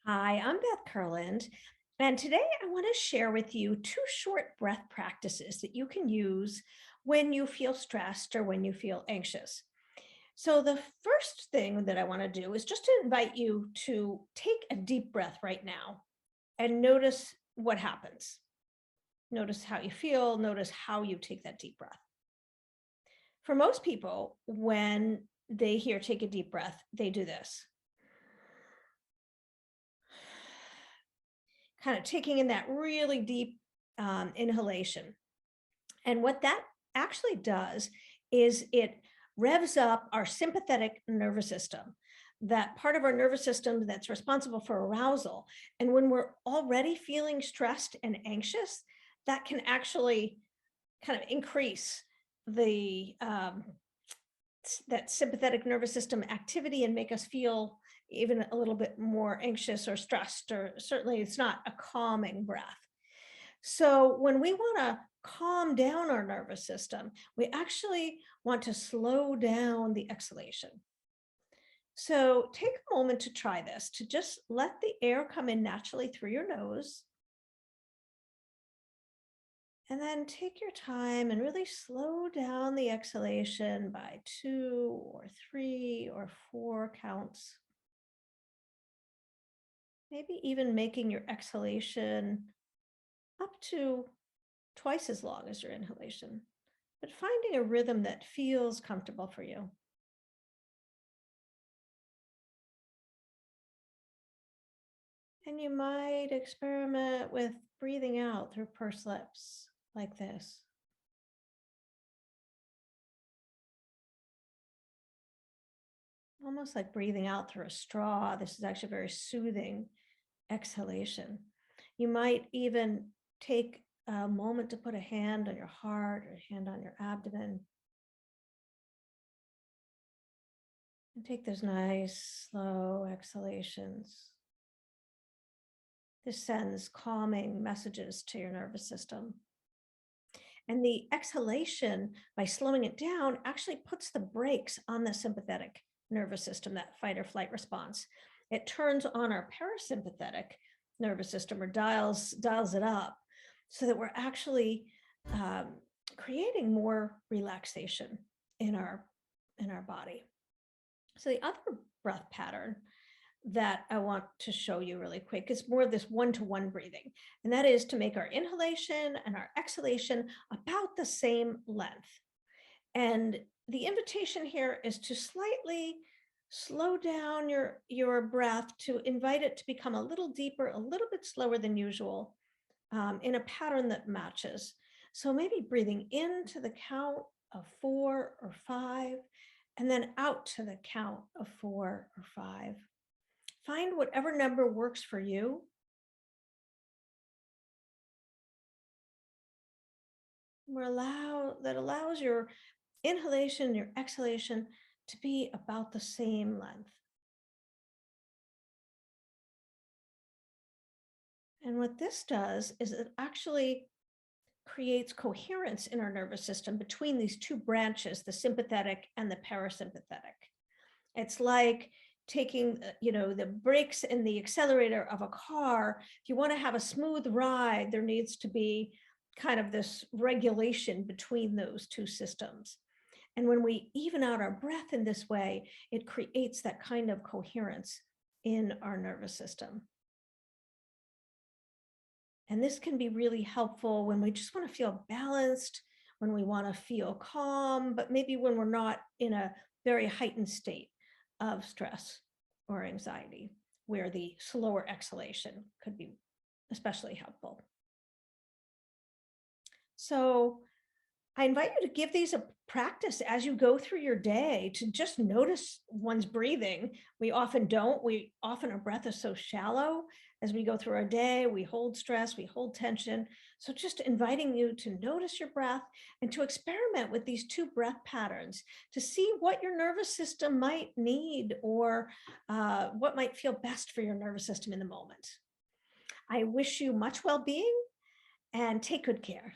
Hi, I'm Beth Kurland, and today I want to share with you two short breath practices that you can use when you feel stressed or when you feel anxious. So, the first thing that I want to do is just to invite you to take a deep breath right now and notice what happens. Notice how you feel, notice how you take that deep breath. For most people, when they hear take a deep breath, they do this. Kind of taking in that really deep inhalation. And what that actually does is it revs up our sympathetic nervous system, that part of our nervous system that's responsible for arousal. And when we're already feeling stressed and anxious, that can actually kind of increase the that sympathetic nervous system activity and make us feel even a little bit more anxious or stressed, or certainly it's not a calming breath. So when we want to calm down our nervous system, we actually want to slow down the exhalation. So take a moment to try this, to just let the air come in naturally through your nose. And then take your time and really slow down the exhalation by 2 or 3 or 4 counts. Maybe even making your exhalation up to twice as long as your inhalation, but finding a rhythm that feels comfortable for you. And you might experiment with breathing out through pursed lips like this. Almost like breathing out through a straw. This is actually very soothing exhalation. You might even take a moment to put a hand on your heart or a hand on your abdomen and take those nice, slow exhalations. This sends calming messages to your nervous system. And the exhalation, by slowing it down, actually puts the brakes on the sympathetic nervous system, that fight or flight response. It turns on our parasympathetic nervous system, or dials it up, so that we're actually um, creating more relaxation in our body. So the other breath pattern that I want to show you really quick is more of this one-to-one breathing. And that is to make our inhalation and our exhalation about the same length. And the invitation here is to slightly slow down your breath, to invite it to become a little deeper, a little bit slower than usual, in a pattern that matches. So maybe breathing into the count of 4 or 5, and then out to the count of 4 or 5. Find whatever number works for you. That allows your inhalation, your exhalation to be about the same length. And what this does is it actually creates coherence in our nervous system between these two branches, the sympathetic and the parasympathetic. It's like taking, the brakes and the accelerator of a car. If you want to have a smooth ride, there needs to be kind of this regulation between those two systems. And when we even out our breath in this way, it creates that kind of coherence in our nervous system. And this can be really helpful when we just want to feel balanced, when we want to feel calm, but maybe when we're not in a very heightened state of stress or anxiety, where the slower exhalation could be especially helpful. So I invite you to give these a practice as you go through your day, to just notice one's breathing. We often don't. Our breath is so shallow as we go through our day. We hold stress, we hold tension. So just inviting you to notice your breath and to experiment with these two breath patterns to see what your nervous system might need, or what might feel best for your nervous system in the moment. I wish you much well-being and take good care.